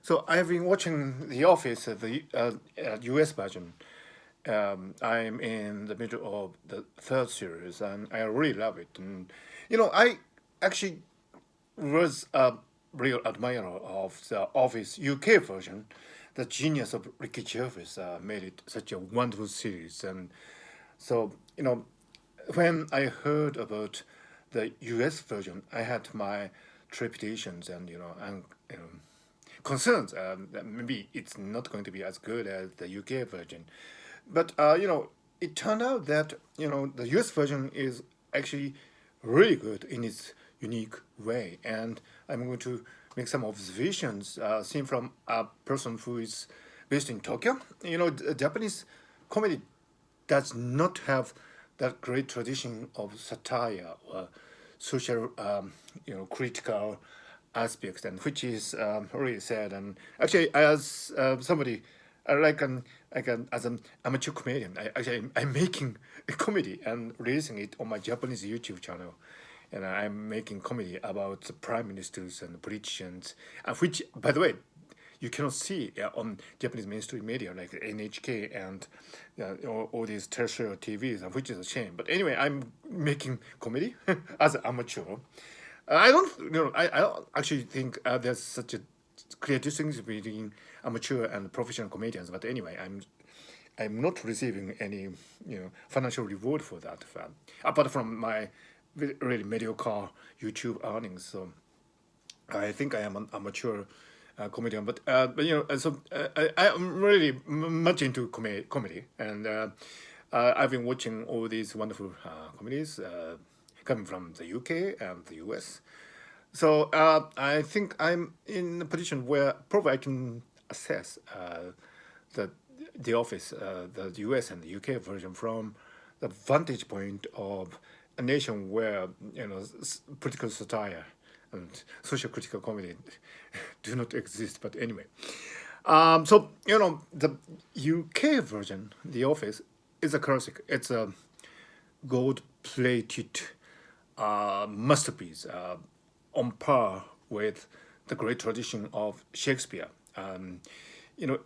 So I've been watching The Office, the US version. I'm in the middle of the third series, and I really love it. And I actually was a real admirer of the Office UK version. The genius of Ricky Gervais made it such a wonderful series, and so when I heard about the US version, I had my trepidations and concerns that maybe it's not going to be as good as the UK version. But it turned out that the US version is actually really good in its unique way, and I'm going to make some observations seen from a person who is based in Tokyo. Japanese comedy does not have that great tradition of satire or social, critical aspects, and which is really sad. And actually, as somebody, as an amateur comedian, I'm making a comedy and releasing it on my Japanese YouTube channel. And I'm making comedy about the prime ministers and the politicians, which, by the way, you cannot see on Japanese mainstream media like NHK and all these terrestrial TVs, which is a shame. But anyway, I'm making comedy as an amateur. I don't, I don't actually think there's such a clear distinction between amateur and professional comedians. But anyway, I'm not receiving any financial reward for that, apart from my really mediocre YouTube earnings. So I think I am an amateur comedian, I'm really much into comedy, and I've been watching all these wonderful comedies coming from the UK and the US. So I think I'm in a position where probably I can assess the the Office, the US and the UK version from the vantage point of a nation where political satire and social critical comedy do not exist. But anyway, so the UK version, The Office, is a classic. It's a gold-plated masterpiece on par with the great tradition of Shakespeare.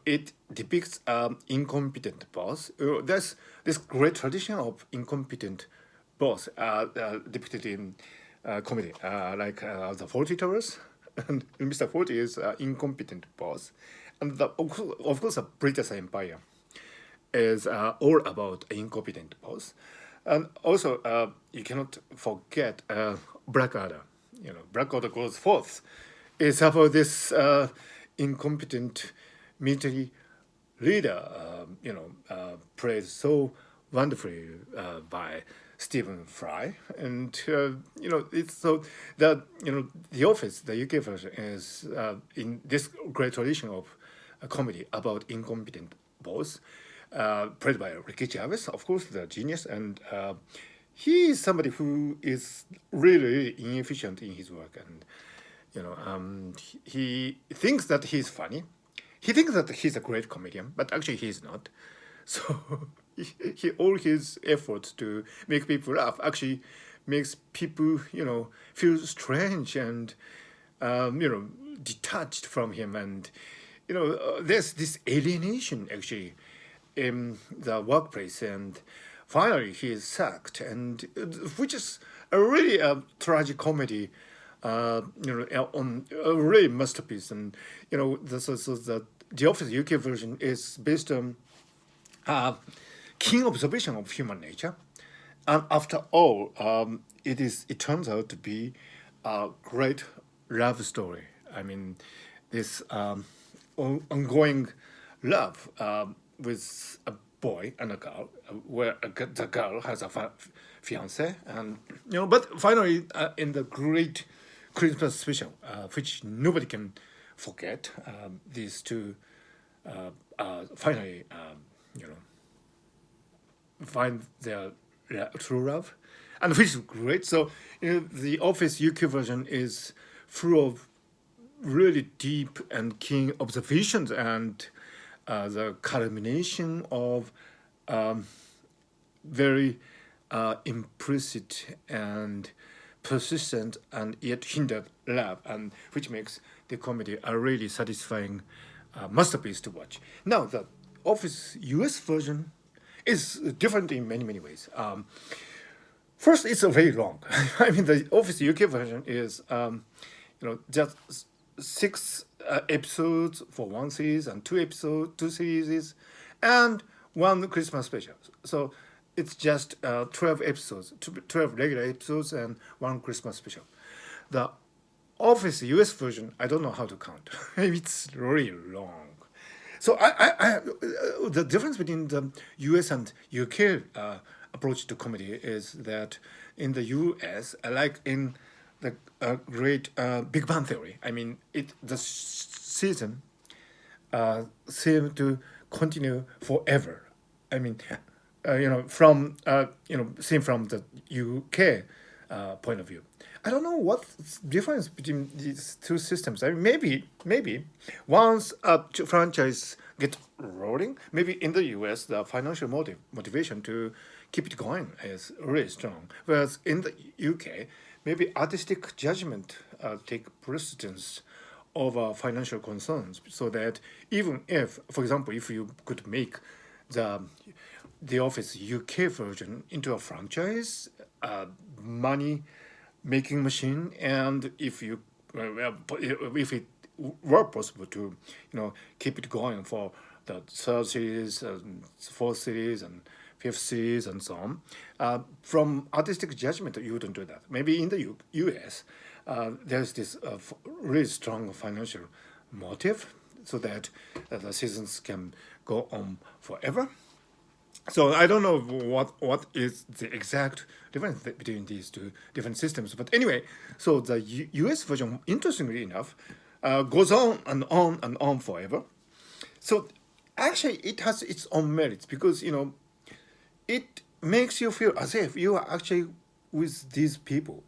It depicts incompetent boss. There's this great tradition of incompetent boss depicted in comedy, like the Forty Towers. And Mr. Forty is incompetent boss. And of course, the British Empire is all about incompetent boss. And also, you cannot forget Blackadder. Blackadder goes forth. It's about this incompetent military leader, played so wonderfully by Stephen Fry, and it's so that The Office, the UK version, is in this great tradition of a comedy about incompetent boss, played by Ricky Gervais, of course, the genius, and he is somebody who is really inefficient in his work, and he thinks that he's funny. He thinks that he's a great comedian, but actually he's not. So all his efforts to make people laugh actually makes people, feel strange and, detached from him. And, there's this alienation actually in the workplace. And finally he is sacked, and which is a really tragic comedy on a really masterpiece. And the Office UK version is based on keen observation of human nature, and after all, it turns out to be a great love story. I mean, this ongoing love with a boy and a girl, where the girl has a fiance, and but finally, in the great Christmas special, which nobody can forget, these two finally, find their true love, and which is great. So, the Office UK version is full of really deep and keen observations, and the culmination of very implicit and persistent and yet hindered love, and which makes the comedy are really satisfying masterpiece to watch. Now, the Office US version is different in many, many ways. First, it's very long. I mean, the Office UK version is, just six episodes for one series and two series, and one Christmas special. So it's just 12 episodes, 12 regular episodes, and one Christmas special. The Office US version, I don't know how to count. It's really long. So the difference between the US and UK approach to comedy is that in the US, like in the great Big Bang Theory, I mean, the season seem to continue forever. I mean, seen from the UK point of view. I don't know what's the difference between these two systems. I mean, maybe once a franchise gets rolling, maybe in the US the financial motivation to keep it going is really strong. Whereas in the UK, maybe artistic judgment take precedence over financial concerns, so that even if, for example, if you could make the Office UK version into a franchise, money making machine, and if if it were possible to keep it going for the third series, fourth series, and fifth series, and so on, from artistic judgment you wouldn't do that. Maybe in the US there's this really strong financial motive, so that the seasons can go on forever. So I don't know what is the exact difference between these two different systems. But anyway, so the US version, interestingly enough, goes on and on and on forever. So actually, it has its own merits, because it makes you feel as if you are actually with these people.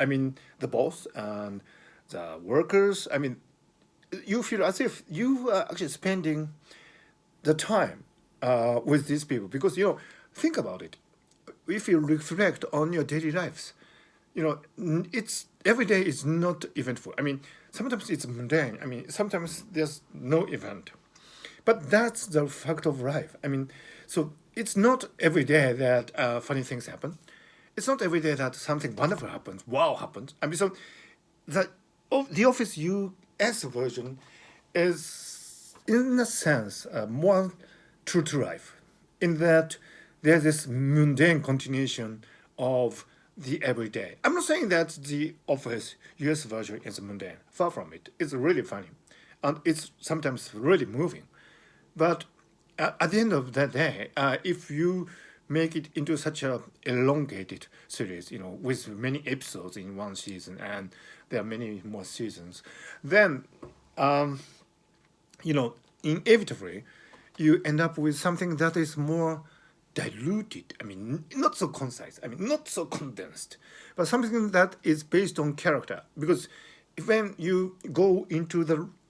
I mean, the boss and the workers. I mean, you feel as if you are actually spending the time with these people, because think about it. If you reflect on your daily lives, it's every day is not eventful. I mean, sometimes it's mundane. I mean, sometimes there's no event, but that's the fact of life. I mean, so it's not every day that funny things happen. It's not every day that something wonderful happens. Wow happens. I mean, so the Office US version is, in a sense, more true to life, in that there's this mundane continuation of the everyday. I'm not saying that the Office US version is mundane. Far from it. It's really funny, and it's sometimes really moving. But at the end of the day, if you make it into such a elongated series, with many episodes in one season, and there are many more seasons, then inevitably you end up with something that is more diluted. I mean, not so concise. I mean, not so condensed, but something that is based on character. Because when you go into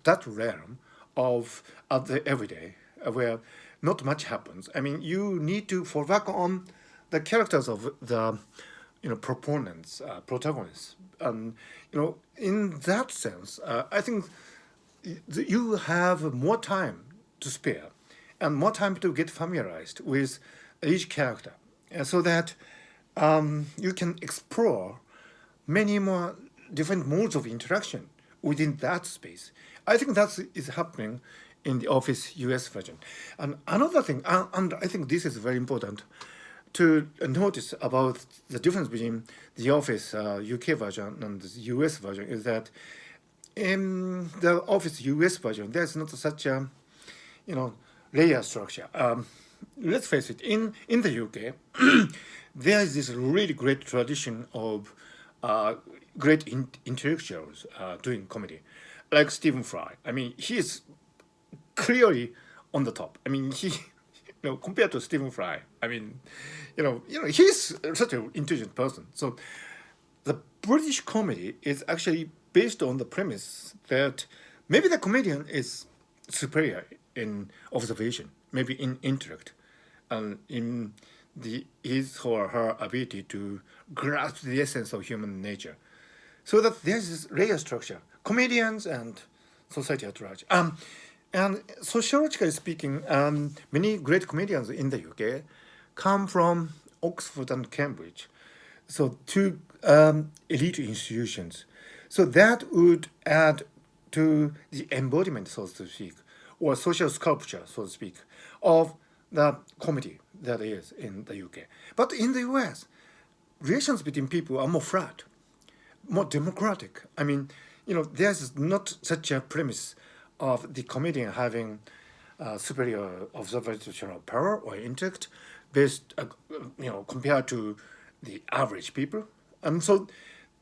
that realm of the everyday, where not much happens, I mean, you need to fall back on the characters of the proponents, protagonists. In that sense, I think you have more time to spare, and more time to get familiarized with each character, so that you can explore many more different modes of interaction within that space. I think that is happening in the Office US version. And another thing, and I think this is very important to notice about the difference between the Office UK version and the US version, is that in the Office US version, there's not such a layer structure. Let's face it, in the UK, there is this really great tradition of great intellectuals doing comedy, like Stephen Fry. I mean, he is clearly on the top. I mean, he, compared to Stephen Fry, I mean, he's such an intelligent person. So the British comedy is actually based on the premise that maybe the comedian is superior in observation, maybe in intellect, and in his or her ability to grasp the essence of human nature. So that there's this layer structure comedians and society at large. And sociologically speaking, many great comedians in the UK come from Oxford and Cambridge, so two elite institutions. So that would add to the embodiment, so to speak, or social sculpture, so to speak, of the comedy that is in the UK. But in the US, relations between people are more flat, more democratic. I mean, there's not such a premise of the comedian having superior observational power or intellect based, compared to the average people. And so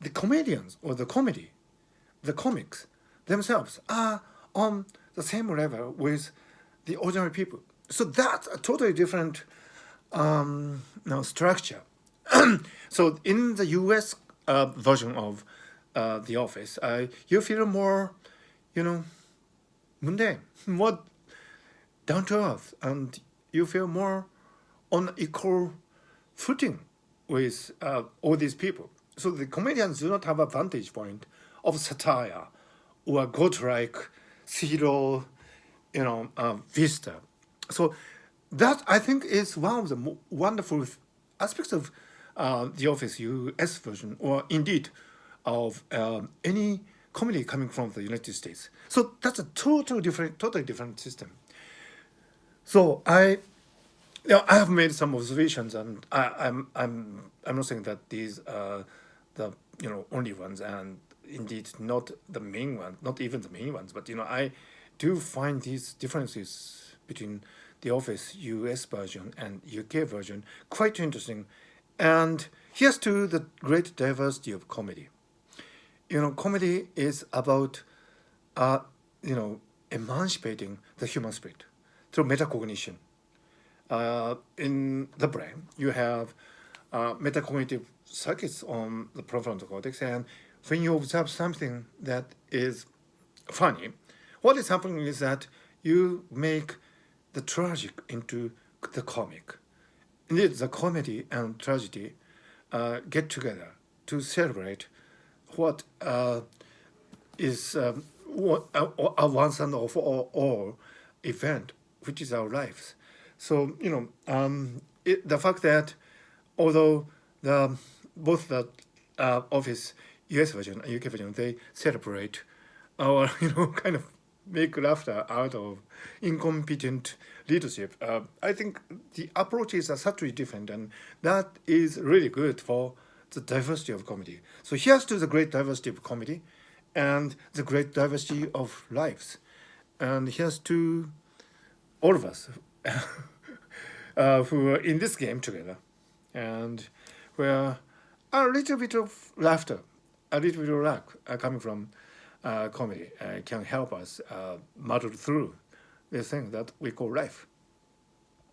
the comedians or the comedy, the comics themselves are on the same level with the ordinary people. So that's a totally different structure. So in the US version of The Office, you feel more, you know, mundane, more down to earth, and you feel more on equal footing with all these people. So the comedians do not have a vantage point of satire or godlike zero, vista. So that I think is one of the wonderful aspects of the Office US version, or indeed of any comedy coming from the United States. So that's a totally different system. So I have made some observations, and I'm not saying that these are the only ones, and indeed not the main ones, not even the main ones. But I do find these differences between the Office US version and UK version quite interesting. And here's to the great diversity of comedy. Comedy is about uh, emancipating the human spirit through metacognition. In the brain, you have metacognitive circuits on the prefrontal cortex, and when you observe something that is funny, what is happening is that you make the tragic into the comic. Indeed, the comedy and tragedy get together to celebrate what is a once and for all event, which is our lives. So the fact that although both the Office US version and UK version, they celebrate our kind of make laughter out of incompetent leadership. I think the approaches are subtly different, and that is really good for the diversity of comedy. So here's to the great diversity of comedy and the great diversity of lives. And here's to all of us who are in this game together, and where a little bit of laughter, a little bit of laugh coming from comedy can help us muddle through this thing that we call life.